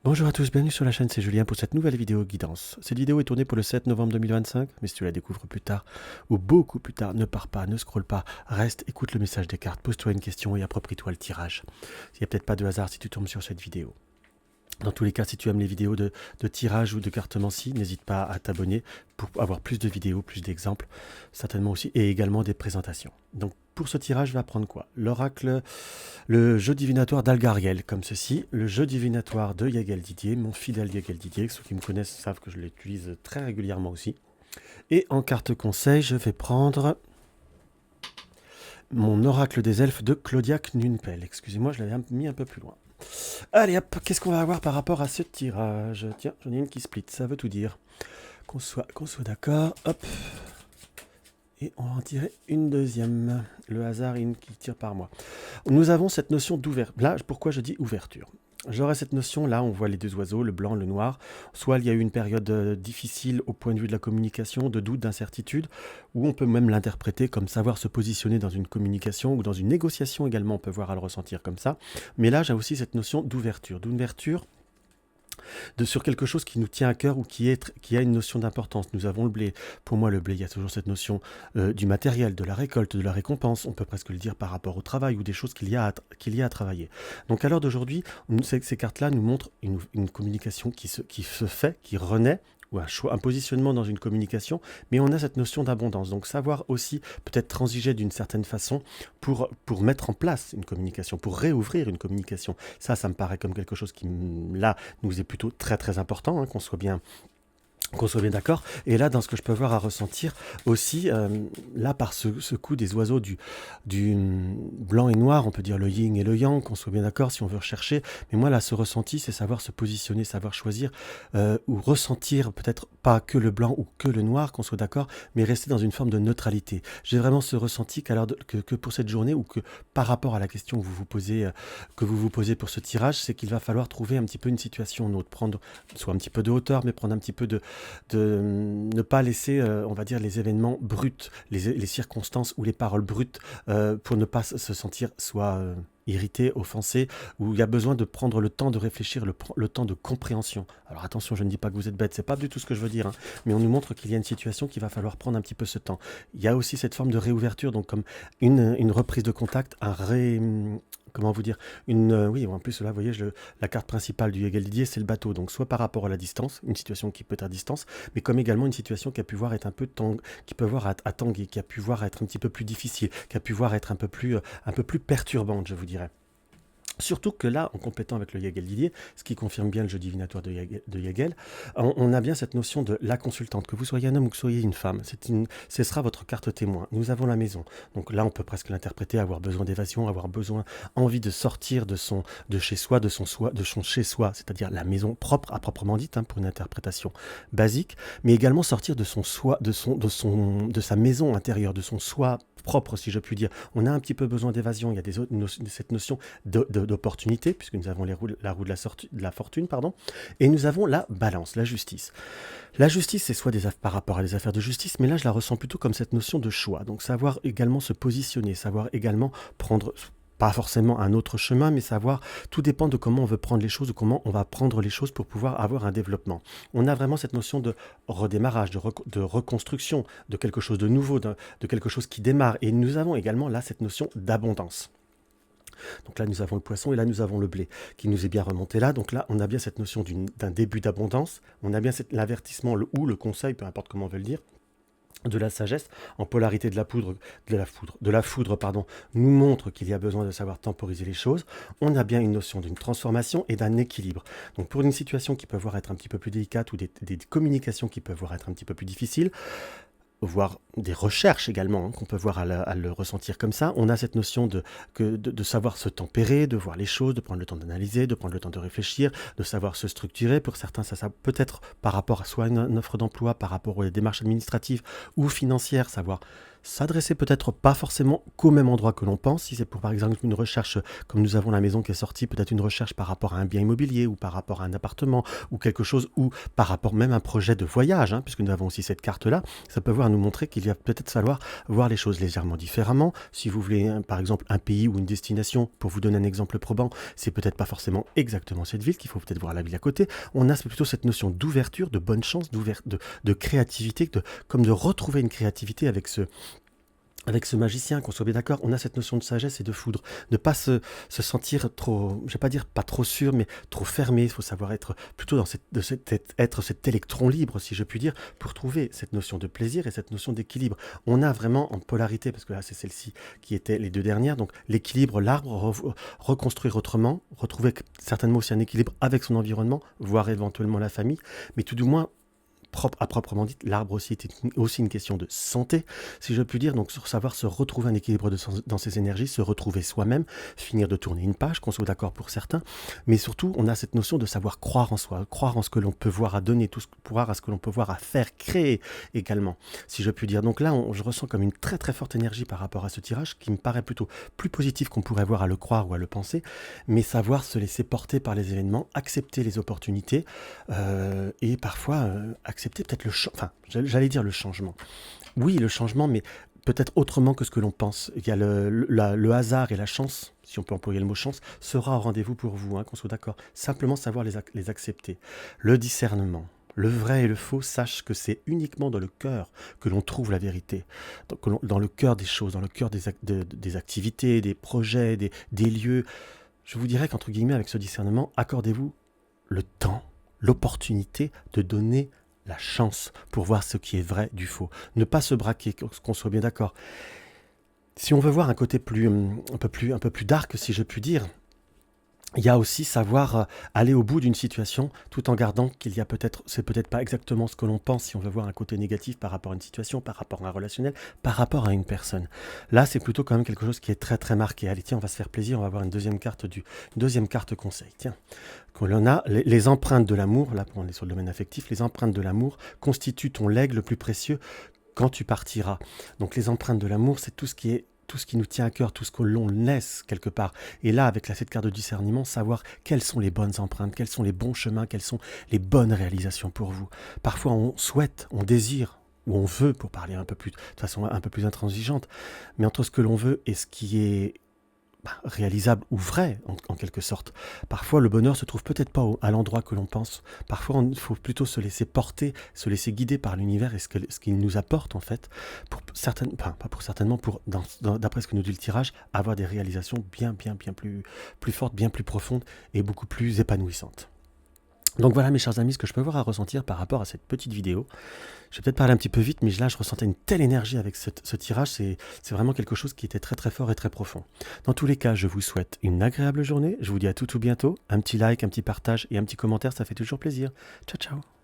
Bonjour à tous, bienvenue sur la chaîne, c'est Julien pour cette nouvelle vidéo guidance. Cette vidéo est tournée pour le 7 novembre 2025, mais si tu la découvres plus tard, ou beaucoup plus tard, ne pars pas, ne scrolle pas, reste, écoute le message des cartes, pose-toi une question et approprie-toi le tirage. Il n'y a peut-être pas de hasard si tu tombes sur cette vidéo. Dans tous les cas, si tu aimes les vidéos de tirage ou de cartomancie, n'hésite pas à t'abonner pour avoir plus de vidéos, plus d'exemples, certainement aussi, et également des présentations. Donc pour ce tirage, je vais apprendre quoi? L'oracle, le jeu divinatoire d'Algariel, comme ceci, le jeu divinatoire de Yagel Didier, mon fidèle Yagel Didier, ceux qui me connaissent savent que je l'utilise très régulièrement aussi. Et en carte conseil, je vais prendre mon oracle des elfes de Claudia Knunpel. Excusez-moi, je l'avais mis un peu plus loin. Allez hop, qu'est-ce qu'on va avoir par rapport à ce tirage? Tiens, j'en ai une qui split, ça veut tout dire. Qu'on soit d'accord, hop. Et on va en tirer une deuxième. Le hasard qui tire par moi. Nous avons cette notion d'ouverture. Là, pourquoi je dis ouverture? J'aurais cette notion, là, on voit les deux oiseaux, le blanc, le noir. Soit il y a eu une période difficile au point de vue de la communication, de doute, d'incertitude, ou on peut même l'interpréter comme savoir se positionner dans une communication ou dans une négociation également, on peut voir à le ressentir comme ça. Mais là, j'ai aussi cette notion d'ouverture. D'ouverture sur quelque chose qui nous tient à cœur ou qui a une notion d'importance. Nous avons le blé. Pour moi, le blé, il y a toujours cette notion du matériel, de la récolte, de la récompense. On peut presque le dire par rapport au travail ou des choses qu'il y a à travailler. Donc à l'heure d'aujourd'hui, ces cartes-là nous montrent une communication qui se fait, qui renaît, ou un positionnement dans une communication, mais on a cette notion d'abondance. Donc savoir aussi peut-être transiger d'une certaine façon pour mettre en place une communication, pour réouvrir une communication. Ça me paraît comme quelque chose qui, là, nous est plutôt très très important, hein, qu'on soit bien d'accord. Et là, dans ce que je peux voir à ressentir aussi, là, par ce coup des oiseaux du blanc et noir, on peut dire le yin et le yang, qu'on soit bien d'accord si on veut rechercher. Mais moi, là, ce ressenti, c'est savoir se positionner, savoir choisir ou ressentir peut-être pas que le blanc ou que le noir, qu'on soit d'accord, mais rester dans une forme de neutralité. J'ai vraiment ce ressenti que pour cette journée ou que par rapport à la question que vous vous posez pour ce tirage, c'est qu'il va falloir trouver un petit peu une situation neutre, prendre soit un petit peu de hauteur, mais prendre un petit peu de ne pas laisser, on va dire, les événements bruts, les circonstances ou les paroles brutes pour ne pas se sentir soit irrité, offensé, où il y a besoin de prendre le temps de réfléchir, le temps de compréhension. Alors attention, je ne dis pas que vous êtes bête, c'est pas du tout ce que je veux dire, hein, mais on nous montre qu'il y a une situation qu'il va falloir prendre un petit peu ce temps. Il y a aussi cette forme de réouverture, donc comme une reprise de contact, comment vous dire, oui, en plus là, vous voyez, la carte principale du Yagel Didier, c'est le bateau. Donc soit par rapport à la distance, une situation qui peut être à distance, mais comme également une situation qui a pu voir être un peu qui peut voir à tanguer, qui a pu voir être un petit peu plus difficile, qui a pu voir être un peu plus perturbante, je vous dirais. Surtout que là, en complétant avec le Yagel Didier, ce qui confirme bien le jeu divinatoire de Yagel, on a bien cette notion de la consultante. Que vous soyez un homme ou que vous soyez une femme, ce sera votre carte témoin. Nous avons la maison. Donc là, on peut presque l'interpréter, avoir besoin d'évasion, envie de sortir de son chez-soi, de son chez-soi, c'est-à-dire la maison propre à proprement dite, hein, pour une interprétation basique, mais également sortir de son soi, de sa maison intérieure, de son soi propre, si je puis dire. On a un petit peu besoin d'évasion. Il y a cette notion d'opportunité, puisque nous avons la roue de la fortune, pardon, et nous avons la balance, la justice. La justice, c'est soit par rapport à des affaires de justice, mais là, je la ressens plutôt comme cette notion de choix. Donc, savoir également se positionner, savoir également prendre pas forcément un autre chemin, mais savoir, tout dépend de comment on veut prendre les choses ou comment on va prendre les choses pour pouvoir avoir un développement. On a vraiment cette notion de redémarrage, de reconstruction, de quelque chose de nouveau, de quelque chose qui démarre. Et nous avons également là cette notion d'abondance. Donc là, nous avons le poisson et là, nous avons le blé qui nous est bien remonté là. Donc là, on a bien cette notion d'un début d'abondance. On a bien l'avertissement ou le conseil, peu importe comment on veut le dire, de la sagesse en polarité de la foudre, pardon, nous montre qu'il y a besoin de savoir temporiser les choses. On a bien une notion d'une transformation et d'un équilibre. Donc pour une situation qui peut voir être un petit peu plus délicate ou des communications qui peuvent voir être un petit peu plus difficiles, voire des recherches également, hein, qu'on peut voir à le ressentir comme ça. On a cette notion de savoir se tempérer, de voir les choses, de prendre le temps d'analyser, de prendre le temps de réfléchir, de savoir se structurer. Pour certains, ça peut être par rapport à soit une offre d'emploi, par rapport aux démarches administratives ou financières, savoir s'adresser peut-être pas forcément qu'au même endroit que l'on pense. Si c'est pour par exemple une recherche, comme nous avons la maison qui est sortie, peut-être une recherche par rapport à un bien immobilier ou par rapport à un appartement ou quelque chose, ou par rapport même à un projet de voyage, hein, puisque nous avons aussi cette carte-là, ça peut voir nous montrer qu'il qu'il va peut-être falloir voir les choses légèrement différemment. Si vous voulez, par exemple, un pays ou une destination, pour vous donner un exemple probant, c'est peut-être pas forcément exactement cette ville qu'il faut peut-être voir la ville à côté. On a plutôt cette notion d'ouverture, de bonne chance, de créativité, comme de retrouver une créativité avec ce magicien, qu'on soit bien d'accord, on a cette notion de sagesse et de foudre. Ne pas se sentir trop, je vais pas dire pas trop sûr, mais trop fermé. Il faut savoir être plutôt dans être cet électron libre, si je puis dire, pour trouver cette notion de plaisir et cette notion d'équilibre. On a vraiment en polarité, parce que là c'est celle-ci qui étaient les deux dernières, donc l'équilibre, l'arbre, reconstruire autrement, retrouver certainement aussi un équilibre avec son environnement, voire éventuellement la famille, mais tout du moins, à proprement dit, l'arbre aussi était aussi une question de santé, si je puis dire, donc sur savoir se retrouver un équilibre dans ses énergies, se retrouver soi-même, finir de tourner une page, qu'on soit d'accord pour certains, mais surtout on a cette notion de savoir croire en soi, croire en ce que l'on peut voir à donner, croire à ce que l'on peut voir à faire, créer également, si je puis dire. Donc là, je ressens comme une très très forte énergie par rapport à ce tirage, qui me paraît plutôt plus positif qu'on pourrait voir à le croire ou à le penser, mais savoir se laisser porter par les événements, accepter les opportunités, et parfois accepter peut-être j'allais dire le changement. Oui, le changement, mais peut-être autrement que ce que l'on pense. Il y a le hasard et la chance, si on peut employer le mot chance, sera au rendez-vous pour vous, qu'on soit d'accord. Simplement savoir les accepter. Le discernement. Le vrai et le faux, sache que c'est uniquement dans le cœur que l'on trouve la vérité. Dans le cœur des choses, dans le cœur des activités, des projets, des lieux. Je vous dirais qu'entre guillemets, avec ce discernement, accordez-vous le temps, l'opportunité de donner la chance pour voir ce qui est vrai du faux. Ne pas se braquer, qu'on soit bien d'accord. Si on veut voir un côté un peu plus dark, si je puis dire, il y a aussi savoir aller au bout d'une situation tout en gardant c'est peut-être pas exactement ce que l'on pense si on veut voir un côté négatif par rapport à une situation, par rapport à un relationnel, par rapport à une personne. Là, c'est plutôt quand même quelque chose qui est très très marqué. Allez, tiens, on va se faire plaisir, on va voir une deuxième carte conseil. Tiens, qu'on a les empreintes de l'amour, là on est sur le domaine affectif, les empreintes de l'amour constituent ton legs le plus précieux quand tu partiras. Donc les empreintes de l'amour, c'est tout ce qui nous tient à cœur, tout ce que l'on laisse quelque part. Et là, avec cette carte de discernement, savoir quelles sont les bonnes empreintes, quels sont les bons chemins, quelles sont les bonnes réalisations pour vous. Parfois, on souhaite, on désire, ou on veut, pour parler de façon un peu plus intransigeante, mais entre ce que l'on veut et ce qui est réalisable ou vrai, en quelque sorte. Parfois, le bonheur se trouve peut-être pas à l'endroit que l'on pense. Parfois, il faut plutôt se laisser porter, se laisser guider par l'univers et ce qu'il nous apporte, en fait, d'après ce que nous dit le tirage, avoir des réalisations bien plus fortes, bien plus profondes et beaucoup plus épanouissantes. Donc voilà mes chers amis, ce que je peux avoir à ressentir par rapport à cette petite vidéo. Je vais peut-être parler un petit peu vite, mais là je ressentais une telle énergie avec ce tirage, c'est vraiment quelque chose qui était très très fort et très profond. Dans tous les cas, je vous souhaite une agréable journée, je vous dis à tout bientôt, un petit like, un petit partage et un petit commentaire, ça fait toujours plaisir. Ciao ciao.